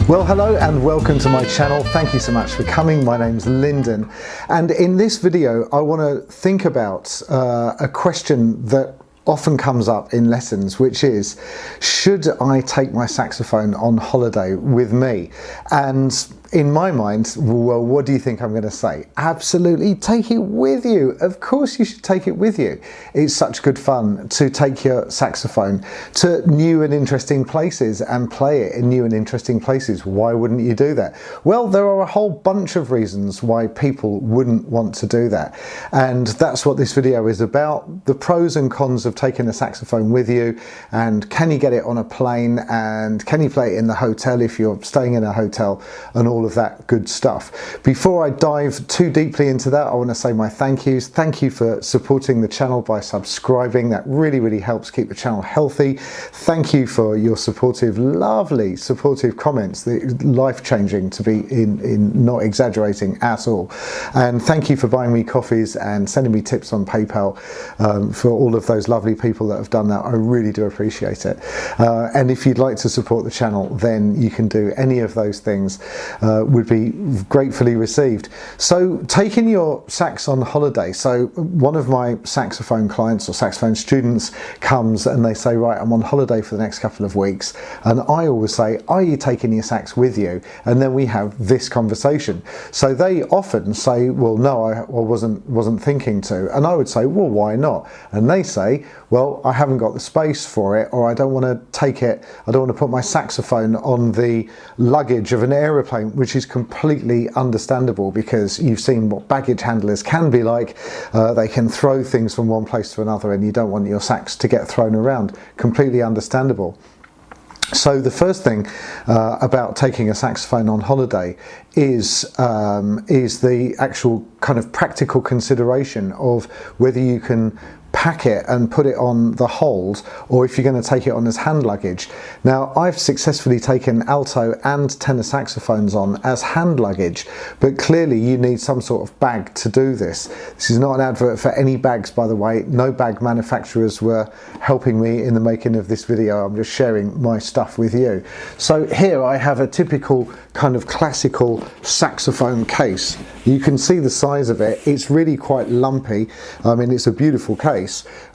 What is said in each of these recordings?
Well, hello and welcome to my channel. Thank you so much for coming. My name's Lyndon, and in this video I want to think about a question that often comes up in lessons, which is, should I take my saxophone on holiday with me? And in my mind, well, what do you think I'm going to say? Absolutely, take it with you. Of course you should take it with you. It's such good fun to take your saxophone to new and interesting places and play it in new and interesting places. Why wouldn't you do that? Well, there are a whole bunch of reasons why people wouldn't want to do that. And that's what this video is about, the pros and cons of taking a saxophone with you, and can you get it on a plane, and can you play it in the hotel if you're staying in a hotel, and all of that good stuff. Before I dive too deeply into that, I want to say my thank yous. Thank you for supporting the channel by subscribing. That really helps keep the channel healthy. Thank you for your supportive, lovely supportive comments. Life-changing, to be in not exaggerating at all. And thank you for buying me coffees and sending me tips on PayPal, for all of those lovely people that have done that. I really do appreciate it. And if you'd like to support the channel, then you can do any of those things. Would be gratefully received. So taking your sax on holiday. So one of my saxophone clients or saxophone students comes and they say, right, I'm on holiday for the next couple of weeks. And I always say, are you taking your sax with you? And then we have this conversation. So they often say, well, no, I wasn't thinking to. And I would say, well, why not? And they say, well, I haven't got the space for it, or I don't want to take it, I don't want to put my saxophone on the luggage of an aeroplane, which is completely understandable because you've seen what baggage handlers can be like. They can throw things from one place to another, and you don't want your sax to get thrown around. Completely understandable. So the first thing about taking a saxophone on holiday is the actual kind of practical consideration of whether you can pack it and put it on the hold, or if you're going to take it on as hand luggage. Now, I've successfully taken alto and tenor saxophones on as hand luggage, but clearly you need some sort of bag to do this. This is not an advert for any bags, by the way. No bag manufacturers were helping me in the making of this video. I'm just sharing my stuff with you. So here I have a typical kind of classical saxophone case. You can see the size of it. It's really quite lumpy. I mean, it's a beautiful case.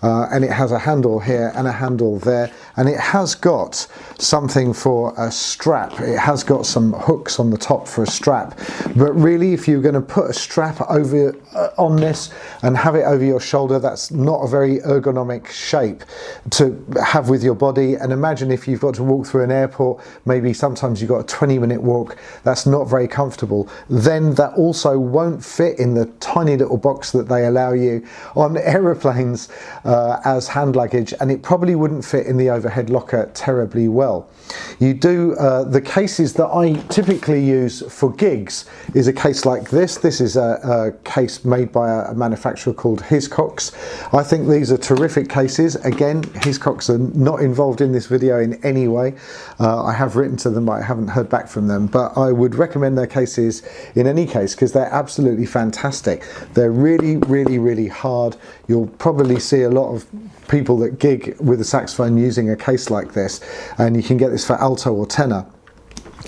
And it has a handle here and a handle there, and it has got something for a strap. It has got some hooks on the top for a strap, but really if you're going to put a strap over on this and have it over your shoulder, that's not a very ergonomic shape to have with your body. And imagine if you've got to walk through an airport, maybe sometimes you've got a 20-minute walk, that's not very comfortable. Then that also won't fit in the tiny little box that they allow you on aeroplanes as hand luggage, and it probably wouldn't fit in the overhead locker terribly well. You do the cases that I typically use for gigs is a case like this. This is a case made by a manufacturer called Hiscox. I think these are terrific cases. Again, Hiscox are not involved in this video in any way. I have written to them, but I haven't heard back from them, but I would recommend their cases in any case because they're absolutely fantastic. They're really hard. You'll probably see a lot of people that gig with a saxophone using a case like this, and you can get this for alto or tenor,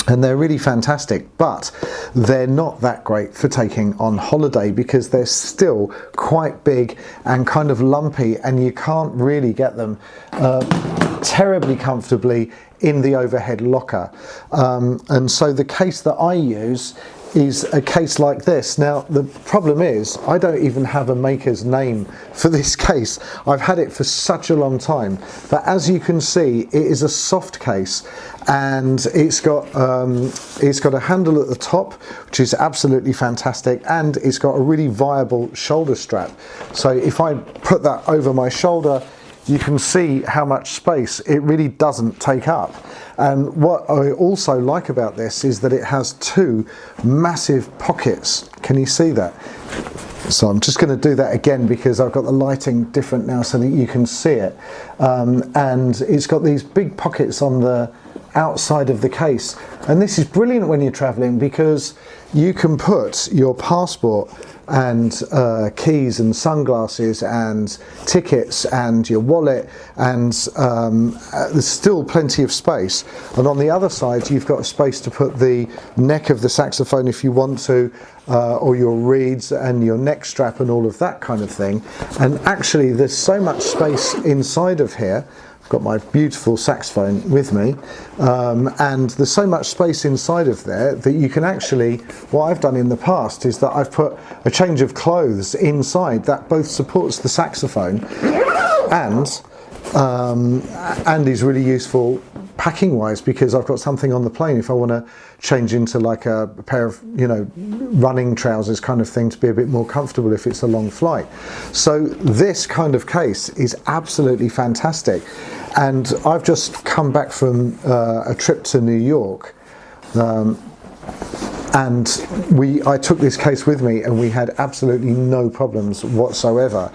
and they're really fantastic, but they're not that great for taking on holiday because they're still quite big and kind of lumpy, and you can't really get them terribly comfortably in the overhead locker. And so the case that I use is a case like this. Now the problem is I don't even have a maker's name for this case. I've had it for such a long time, but as you can see, it is a soft case, and it's got a handle at the top, which is absolutely fantastic, and it's got a really viable shoulder strap. So if I put that over my shoulder, you can see how much space it really doesn't take up. And what I also like about this is that it has two massive pockets. Can you see that? So I'm just going to do that again because I've got the lighting different now so that you can see it. And it's got these big pockets on the outside of the case. And this is brilliant when you're traveling, because you can put your passport and keys and sunglasses and tickets and your wallet, and there's still plenty of space. And on the other side you've got a space to put the neck of the saxophone if you want to, or your reeds and your neck strap and all of that kind of thing. And actually there's so much space inside of here. Got my beautiful saxophone with me, and there's so much space inside of there that you can actually, what I've done in the past is that I've put a change of clothes inside that both supports the saxophone and is really useful packing wise, because I've got something on the plane if I want to change into like a pair of, you know, running trousers kind of thing, to be a bit more comfortable if it's a long flight. So this kind of case is absolutely fantastic. And I've just come back from a trip to New York, and I took this case with me, and we had absolutely no problems whatsoever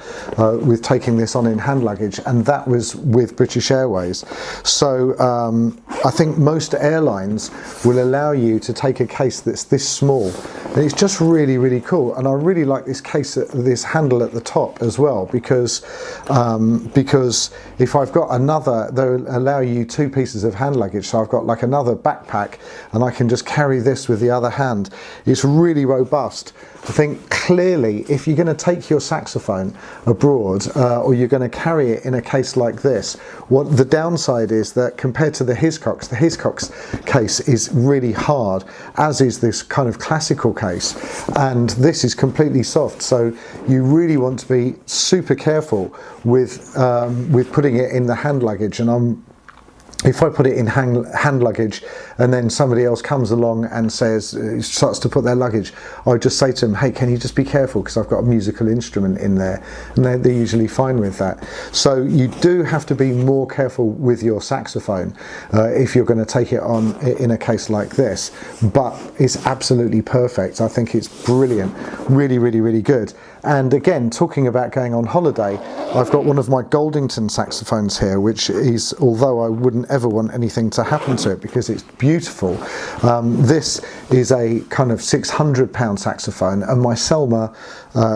with taking this on in hand luggage, and that was with British Airways. So I think most airlines will allow you to take a case that's this small, and it's just really, really cool. And I really like this case, this handle at the top as well, because if I've got another, they'll allow you 2 pieces of hand luggage, so I've got like another backpack, and I can just carry this with the other hand. It's really robust. I think clearly if you're going to take your saxophone abroad, or you're going to carry it in a case like this, what the downside is that compared to the Hiscox case is really hard, as is this kind of classical case, and this is completely soft. So you really want to be super careful with putting it in the hand luggage. And if I put it in hand luggage and then somebody else comes along and starts to put their luggage, I just say to them, hey, can you just be careful, because I've got a musical instrument in there, and they're usually fine with that. So you do have to be more careful with your saxophone if you're going to take it on in a case like this, but it's absolutely perfect. I think it's brilliant, really, really, really good. And again, talking about going on holiday, I've got one of my Goldington saxophones here, which is, although I wouldn't ever want anything to happen to it because it's beautiful, this is a kind of £600 saxophone, and my Selma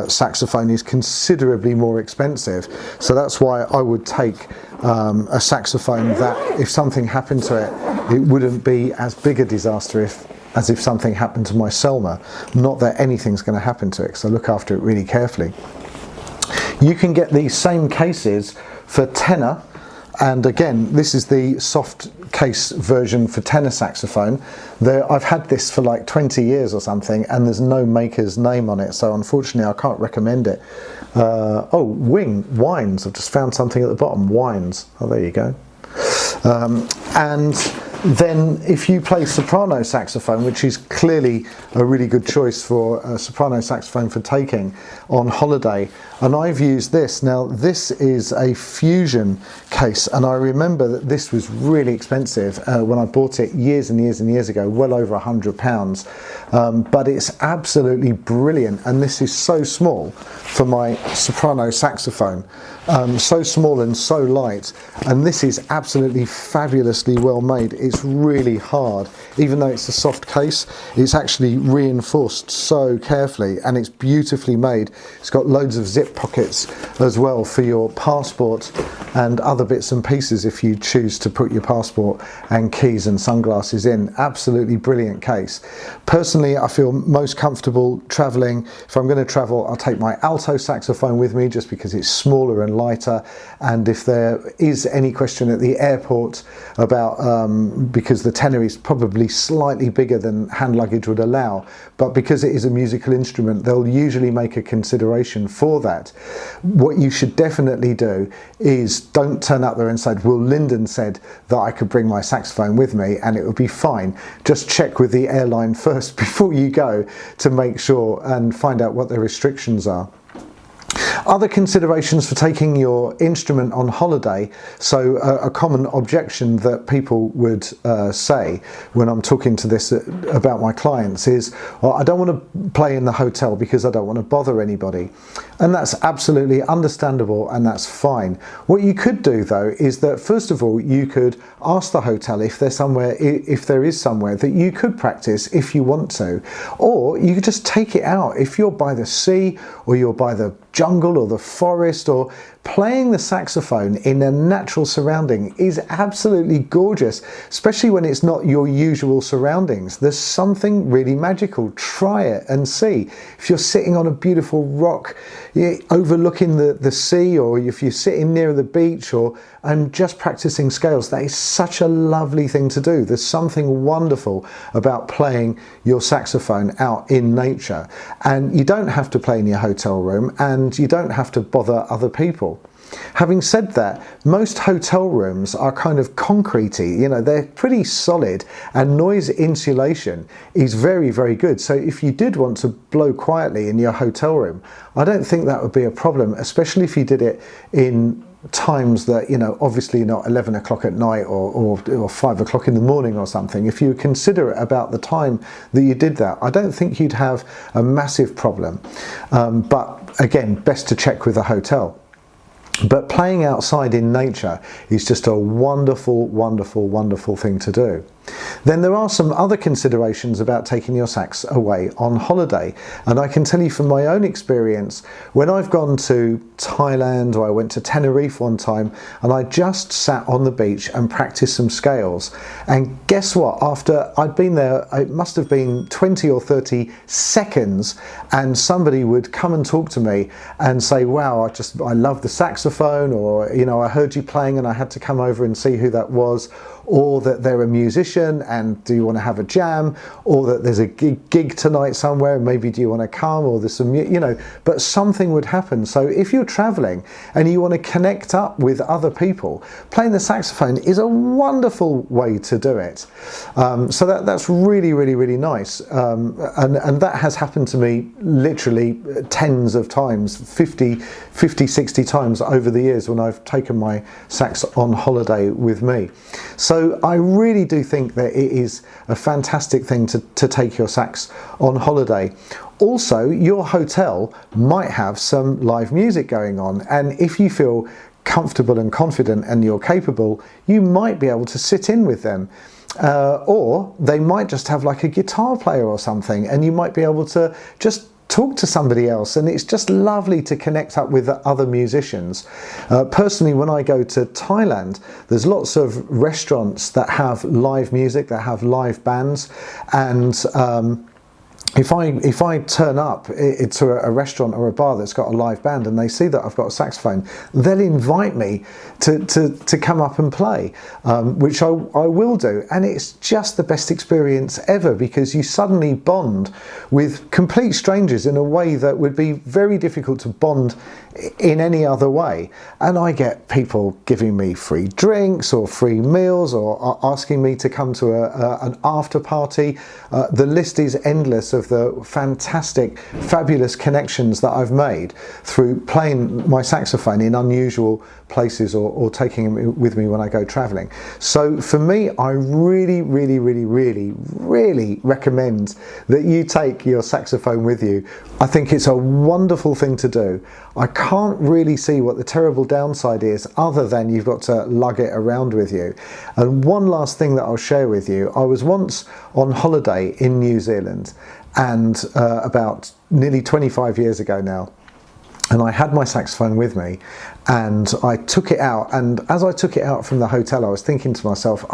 saxophone is considerably more expensive. So that's why I would take a saxophone that, if something happened to it, it wouldn't be as big a disaster as if something happened to my Selma. Not that anything's going to happen to it, because I look after it really carefully. You can get these same cases for tenor, and again, this is the soft case version for tenor saxophone. I've had this for like 20 years or something, and there's no maker's name on it, so unfortunately I can't recommend it. Oh, Wines, I've just found something at the bottom, Wines, oh there you go. And then if you play soprano saxophone, which is clearly a really good choice for a soprano saxophone for taking on holiday, and I've used this. Now this is a fusion case, and I remember that this was really expensive when I bought it years and years and years ago, well over £100, but it's absolutely brilliant. And this is so small for my soprano saxophone, so small and so light, and this is absolutely fabulously well made. It's really hard, even though it's a soft case, it's actually reinforced so carefully, and it's beautifully made. It's got loads of zip pockets as well for your passport and other bits and pieces if you choose to put your passport and keys and sunglasses in. Absolutely brilliant case. Personally, I feel most comfortable traveling. If I'm going to travel, I'll take my alto saxophone with me, just because it's smaller and lighter, and if there is any question at the airport about because the tenor is probably slightly bigger than hand luggage would allow, but because it is a musical instrument, they'll usually make a consideration for that. What you should definitely do is don't turn up there and say, well, Lyndon said that I could bring my saxophone with me and it would be fine. Just check with the airline first before you go to make sure and find out what the restrictions are. Other considerations for taking your instrument on holiday. So a common objection that people would say when I'm talking to this about my clients is, well, I don't want to play in the hotel because I don't want to bother anybody. And that's absolutely understandable, and that's fine. What you could do though is that first of all you could ask the hotel if there is somewhere that you could practice if you want to, or you could just take it out. If you're by the sea or you're by the jungle or the forest, or playing the saxophone in a natural surrounding is absolutely gorgeous, especially when it's not your usual surroundings. There's something really magical. Try it and see. If you're sitting on a beautiful rock overlooking the sea, or if you're sitting near the beach and just practicing scales, that is such a lovely thing to do. There's something wonderful about playing your saxophone out in nature, and you don't have to play in your hotel room, and you don't have to bother other people. Having said that, most hotel rooms are kind of concretey, you know, they're pretty solid, and noise insulation is very, very good. So if you did want to blow quietly in your hotel room, I don't think that would be a problem, especially if you did it in times that, you know, obviously not 11 o'clock at night or 5 o'clock in the morning or something. If you consider it about the time that you did that, I don't think you'd have a massive problem. But again, best to check with a hotel. But playing outside in nature is just a wonderful, wonderful, wonderful thing to do. Then there are some other considerations about taking your sax away on holiday. And I can tell you from my own experience, when I've gone to Thailand, or I went to Tenerife one time, and I just sat on the beach and practiced some scales. And guess what? After I'd been there, it must have been 20 or 30 seconds, and somebody would come and talk to me and say, wow, I love the saxophone, or, you know, I heard you playing and I had to come over and see who that was, or that they're a musician and do you want to have a jam, or that there's a gig tonight somewhere and maybe do you want to come, or there's some, you know, but something would happen. So if you're traveling and you want to connect up with other people, playing the saxophone is a wonderful way to do it. So that's really, really, really nice. And that has happened to me literally tens of times, 50, 60 times over the years when I've taken my sax on holiday with me. So I really do think that it is a fantastic thing to take your sax on holiday. Also, your hotel might have some live music going on, and if you feel comfortable and confident and you're capable, you might be able to sit in with them. Or they might just have like a guitar player or something, and you might be able to just talk to somebody else, and it's just lovely to connect up with other musicians. Personally, when I go to Thailand, there's lots of restaurants that have live music, that have live bands, and if I turn up to a restaurant or a bar that's got a live band and they see that I've got a saxophone, they'll invite me to come up and play, which I will do. And it's just the best experience ever, because you suddenly bond with complete strangers in a way that would be very difficult to bond in any other way. And I get people giving me free drinks or free meals, or asking me to come to an after party. The list is endless of the fantastic, fabulous connections that I've made through playing my saxophone in unusual places, or taking it with me when I go traveling. So for me, I really, really, really, really, really recommend that you take your saxophone with you. I think it's a wonderful thing to do. I can't really see what the terrible downside is, other than you've got to lug it around with you. And one last thing that I'll share with you, I was once on holiday in New Zealand, and about nearly 25 years ago now, and I had my saxophone with me, and I took it out, and as I took it out from the hotel, I was thinking to myself,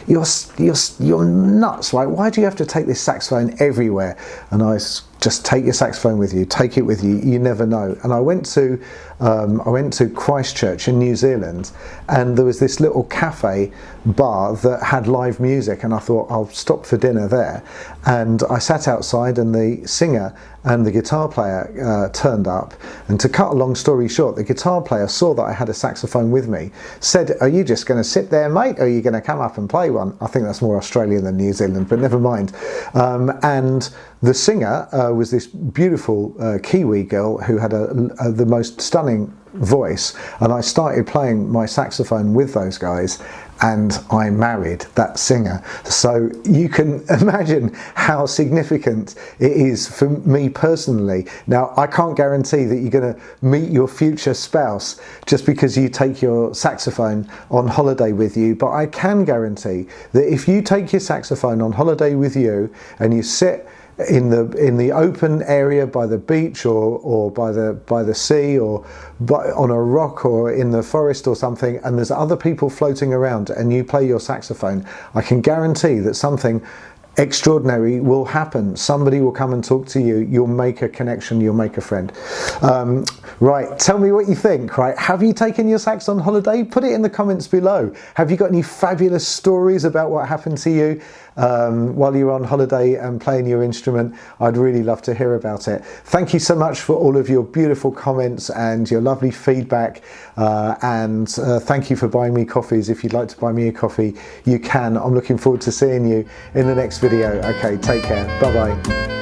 you're nuts, right? Why do you have to take this saxophone everywhere? And just take your saxophone with you, take it with you, you never know. And I went to Christchurch in New Zealand, and there was this little cafe bar that had live music, and I thought I'll stop for dinner there. And I sat outside, and the singer and the guitar player turned up, and to cut a long story short, the guitar player player saw that I had a saxophone with me, said, "Are you just going to sit there, mate? Or are you going to come up and play one?" I think that's more Australian than New Zealand, but never mind. And the singer was this beautiful Kiwi girl who had the most stunning voice, and I started playing my saxophone with those guys, and I married that singer. So you can imagine how significant it is for me personally. Now, I can't guarantee that you're going to meet your future spouse just because you take your saxophone on holiday with you, but I can guarantee that if you take your saxophone on holiday with you and you sit in the open area by the beach or by the sea or on a rock or in the forest or something, and there's other people floating around and you play your saxophone, I can guarantee that something extraordinary will happen. Somebody will come and talk to you. You'll make a connection. You'll make a friend. Right, tell me what you think. Right, have you taken your sax on holiday? Put it in the comments below. Have you got any fabulous stories about what happened to you while you were on holiday and playing your instrument? I'd really love to hear about it. Thank you so much for all of your beautiful comments and your lovely feedback, and thank you for buying me coffees. If you'd like to buy me a coffee, you can. I'm looking forward to seeing you in the next video. Okay, take care. Bye bye.